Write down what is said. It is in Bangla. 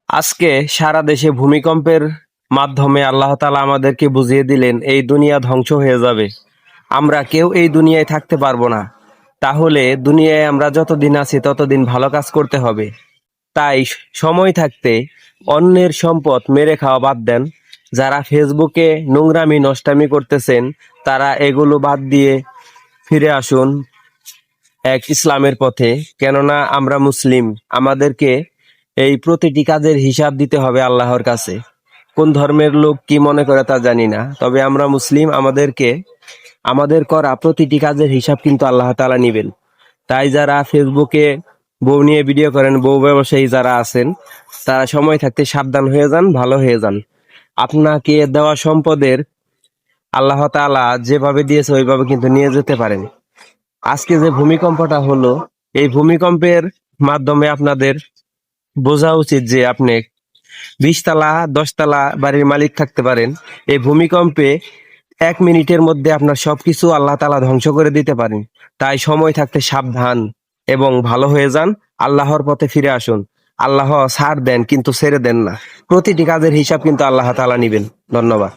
আজকে সারা দেশে ভূমিকম্পের মাধ্যমে আল্লাহ তাআলা আমাদেরকে বুঝিয়ে দিলেন এই দুনিয়া ধ্বংস হয়ে যাবে। আমরা কেউ এই দুনিয়ায় থাকতে পারবো না। তাহলে দুনিয়ায় আমরা যতদিন আছি ততদিন ভালো কাজ করতে হবে। তাই সময় থাকতে অন্যের সম্পদ মেরে খাওয়া বাদ দেন। যারা ফেসবুকে নোংরামি নষ্টামি করতেছেন তারা এগুলো বাদ দিয়ে ফিরে আসুন এক ইসলামের পথে। কেননা আমরা মুসলিম, আমাদেরকে এই প্রতিটি কাজের হিসাব দিতে হবে আল্লাহর কাছে। কোন ধর্মের লোক কি মনে করে তা জানি না, তবে আমরা মুসলিম, আমাদেরকে আমাদের করা প্রতিটি কাজের হিসাব কিন্তু আল্লাহ তাআলা নিবেন। তাই যারা ফেসবুকে বউ নিয়ে ভিডিও করেন, বউ ব্যবসায়ী যারা আছেন, তারা সময় থাকতে সাবধান হয়ে যান, ভালো হয়ে যান। আপনাকে দেওয়া সম্পদের আল্লাহ তাআলা যেভাবে দিয়েছে ওইভাবে কিন্তু নিয়ে যেতে পারেন। আজকে যে ভূমিকম্পটা হলো, এই ভূমিকম্পের মাধ্যমে আপনাদের বোঝা উচিত যে আপনি 20 তলা 10 তলা বাড়ির মালিক থাকতে পারেন। এই ভূমিকম্পে 1 মিনিটের মধ্যে আপনার সবকিছু আল্লাহ তাআলা ধ্বংস করে দিতে পারেন। তাই সময় থাকতে সাবধান এবং ভালো হয়ে যান, আল্লাহর পথে ফিরে আসুন। আল্লাহ ছাড় দেন কিন্তু ছেড়ে দেন না। প্রতিটি কাজের হিসাব কিন্তু আল্লাহ তাআলা নিবেন। ধন্যবাদ।